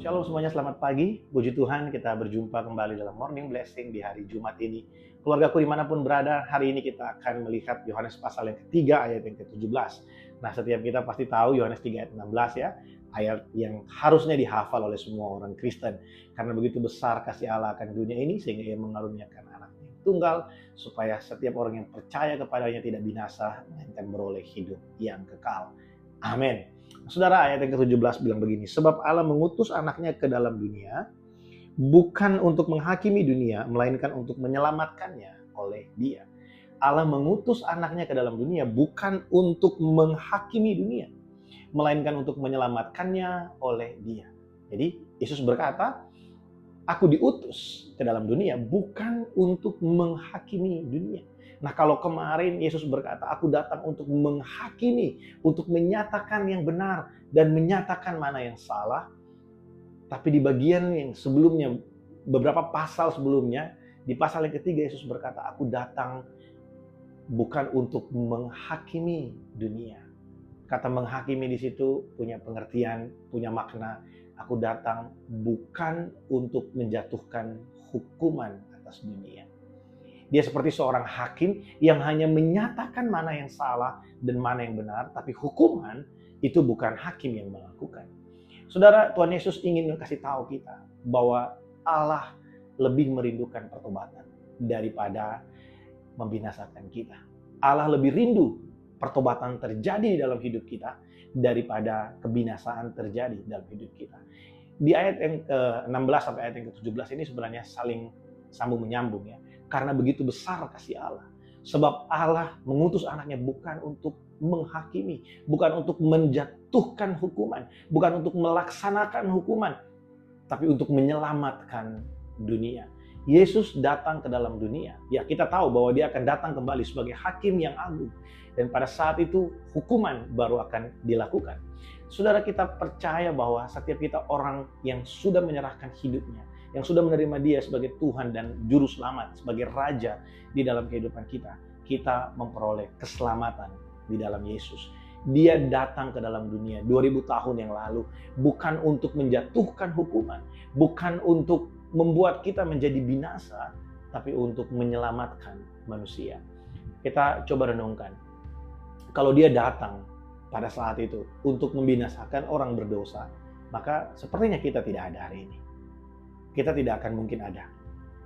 Shalom semuanya, selamat pagi. Puji Tuhan, kita berjumpa kembali dalam Morning Blessing di hari Jumat ini. Keluargaku dimanapun berada, hari ini kita akan melihat Yohanes pasal yang ketiga, ayat yang ke-17. Nah, setiap kita pasti tahu Yohanes 3 ayat 16 ya, ayat yang harusnya dihafal oleh semua orang Kristen. Karena begitu besar kasih Allah akan dunia ini, sehingga ia mengaruniakan anaknya yang tunggal, supaya setiap orang yang percaya kepadanya tidak binasa, melainkan beroleh hidup yang kekal. Amin. Saudara, ayat yang ke-17 bilang begini, sebab Allah mengutus anaknya ke dalam dunia, bukan untuk menghakimi dunia, melainkan untuk menyelamatkannya oleh dia. Allah mengutus anaknya ke dalam dunia, bukan untuk menghakimi dunia, melainkan untuk menyelamatkannya oleh dia. Jadi, Yesus berkata, aku diutus ke dalam dunia, bukan untuk menghakimi dunia. Nah, kalau kemarin Yesus berkata, aku datang untuk menghakimi, untuk menyatakan yang benar dan menyatakan mana yang salah. Tapi di bagian yang sebelumnya, beberapa pasal sebelumnya, di pasal yang ketiga Yesus berkata, aku datang bukan untuk menghakimi dunia. Kata menghakimi di situ punya pengertian, punya makna. Aku datang bukan untuk menjatuhkan hukuman atas dunia. Dia seperti seorang hakim yang hanya menyatakan mana yang salah dan mana yang benar, tapi hukuman itu bukan hakim yang melakukan. Saudara, Tuhan Yesus ingin kasih tahu kita bahwa Allah lebih merindukan pertobatan daripada membinasakan kita. Allah lebih rindu pertobatan terjadi di dalam hidup kita daripada kebinasaan terjadi dalam hidup kita. Di ayat yang ke-16 sampai ayat yang ke-17 ini sebenarnya saling sambung menyambung ya. Karena begitu besar kasih Allah. Sebab Allah mengutus anaknya bukan untuk menghakimi, bukan untuk menjatuhkan hukuman, bukan untuk melaksanakan hukuman, tapi untuk menyelamatkan dunia. Yesus datang ke dalam dunia. Ya, kita tahu bahwa dia akan datang kembali sebagai hakim yang agung. Dan pada saat itu hukuman baru akan dilakukan. Saudara, kita percaya bahwa setiap kita orang yang sudah menyerahkan hidupnya, yang sudah menerima dia sebagai Tuhan dan Juru Selamat, sebagai Raja di dalam kehidupan kita, kita memperoleh keselamatan di dalam Yesus. Dia datang ke dalam dunia 2000 tahun yang lalu, bukan untuk menjatuhkan hukuman, bukan untuk membuat kita menjadi binasa, tapi untuk menyelamatkan manusia. Kita coba renungkan, kalau dia datang pada saat itu untuk membinasakan orang berdosa, maka sepertinya kita tidak ada hari ini. Kita tidak akan mungkin ada.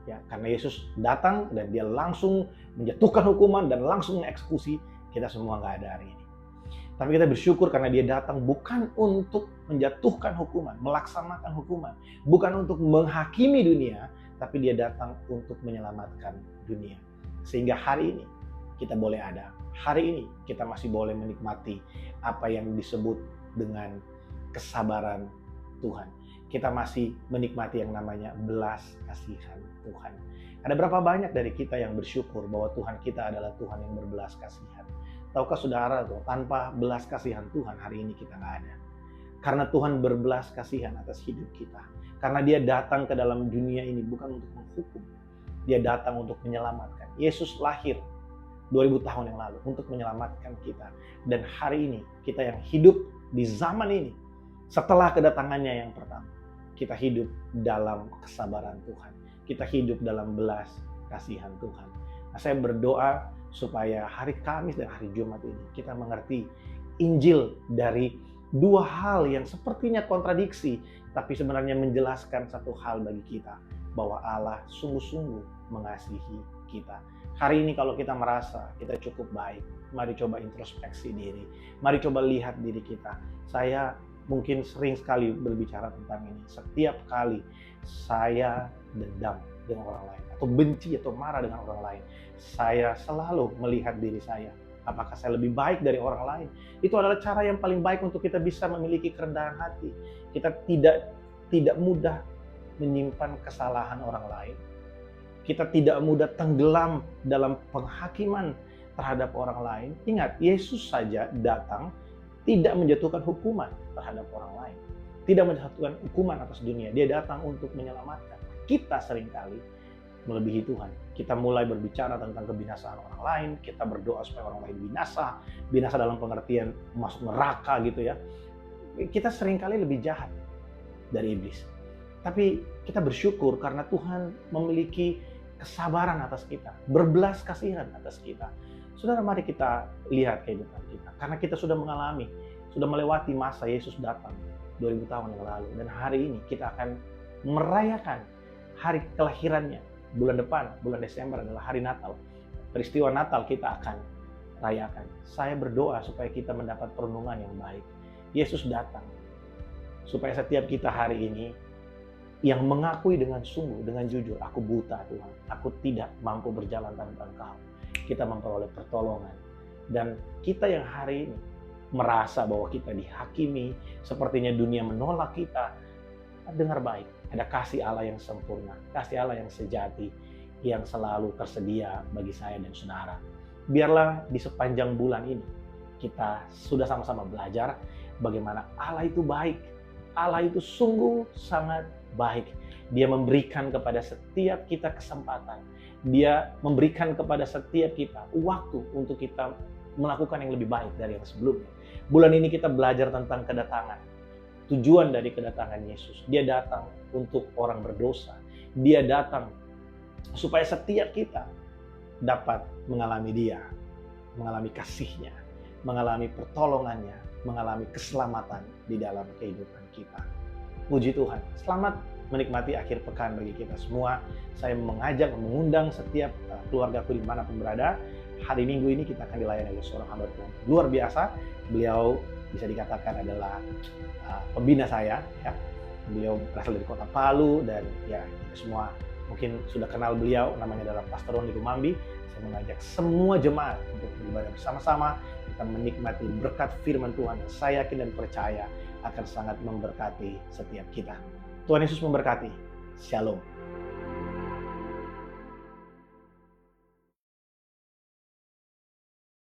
Ya, karena Yesus datang dan dia langsung menjatuhkan hukuman dan langsung mengeksekusi, kita semua nggak ada hari ini. Tapi kita bersyukur karena dia datang bukan untuk menjatuhkan hukuman, melaksanakan hukuman, bukan untuk menghakimi dunia, tapi dia datang untuk menyelamatkan dunia. Sehingga hari ini kita boleh ada. Hari ini kita masih boleh menikmati apa yang disebut dengan kesabaran Tuhan. Kita masih menikmati yang namanya belas kasihan Tuhan. Ada berapa banyak dari kita yang bersyukur bahwa Tuhan kita adalah Tuhan yang berbelas kasihan. Tahukah saudara tuh, tanpa belas kasihan Tuhan hari ini kita nggak ada. Karena Tuhan berbelas kasihan atas hidup kita. Karena dia datang ke dalam dunia ini bukan untuk menghukum. Dia datang untuk menyelamatkan. Yesus lahir 2000 tahun yang lalu untuk menyelamatkan kita. Dan hari ini kita yang hidup di zaman ini, setelah kedatangannya yang pertama, kita hidup dalam kesabaran Tuhan. Kita hidup dalam belas kasihan Tuhan. Nah, saya berdoa supaya hari Kamis dan hari Jumat ini kita mengerti Injil dari dua hal yang sepertinya kontradiksi, tapi sebenarnya menjelaskan satu hal bagi kita, bahwa Allah sungguh-sungguh mengasihi kita. Hari ini kalau kita merasa kita cukup baik, mari coba introspeksi diri. Mari coba lihat diri kita. Saya mungkin sering sekali berbicara tentang ini. Setiap kali saya dendam dengan orang lain, atau benci atau marah dengan orang lain, saya selalu melihat diri saya. Apakah saya lebih baik dari orang lain? Itu adalah cara yang paling baik untuk kita bisa memiliki kerendahan hati. Kita tidak mudah menyimpan kesalahan orang lain. Kita tidak mudah tenggelam dalam penghakiman terhadap orang lain. Ingat, Yesus saja datang tidak menjatuhkan hukuman terhadap orang lain. Tidak menjatuhkan hukuman atas dunia. Dia datang untuk menyelamatkan. Kita seringkali melebihi Tuhan. Kita mulai berbicara tentang kebinasaan orang lain. Kita berdoa supaya orang lain binasa. Binasa dalam pengertian masuk neraka gitu ya. Kita seringkali lebih jahat dari iblis. Tapi kita bersyukur karena Tuhan memiliki kesabaran atas kita, berbelas kasihan atas kita. Saudara, mari kita lihat kehidupan kita. Karena kita sudah mengalami, sudah melewati masa Yesus datang 2000 tahun yang lalu. Dan hari ini kita akan merayakan hari kelahirannya. Bulan depan, bulan Desember adalah hari Natal. Peristiwa Natal kita akan rayakan. Saya berdoa supaya kita mendapat perenungan yang baik. Yesus datang supaya setiap kita hari ini yang mengakui dengan sungguh, dengan jujur, aku buta Tuhan, aku tidak mampu berjalan tanpa Engkau. Kita memperoleh pertolongan. Dan kita yang hari ini merasa bahwa kita dihakimi, sepertinya dunia menolak kita, dengar baik, ada kasih Allah yang sempurna, kasih Allah yang sejati, yang selalu tersedia bagi saya dan saudara. Biarlah di sepanjang bulan ini kita sudah sama-sama belajar bagaimana Allah itu baik. Allah itu sungguh sangat baik. Dia memberikan kepada setiap kita kesempatan. Dia memberikan kepada setiap kita waktu untuk kita melakukan yang lebih baik dari yang sebelumnya. Bulan ini kita belajar tentang kedatangan. Tujuan dari kedatangan Yesus. Dia datang untuk orang berdosa. Dia datang supaya setiap kita dapat mengalami Dia, mengalami kasih-Nya, mengalami pertolongannya, mengalami keselamatan di dalam kehidupan kita. Puji Tuhan. Selamat menikmati akhir pekan bagi kita semua. Saya mengajak, mengundang setiap keluargaku dimanapun berada. Hari Minggu ini kita akan dilayani oleh seorang hamba Tuhan luar biasa. Beliau bisa dikatakan adalah pembina saya. Ya. Beliau berasal dari kota Palu dan ya kita semua mungkin sudah kenal beliau, namanya adalah Pastor Roni Rumambi. Saya mengajak semua jemaat untuk beribadah bersama-sama. Kita menikmati berkat firman Tuhan yang saya yakin dan percaya akan sangat memberkati setiap kita. Tuhan Yesus memberkati. Shalom.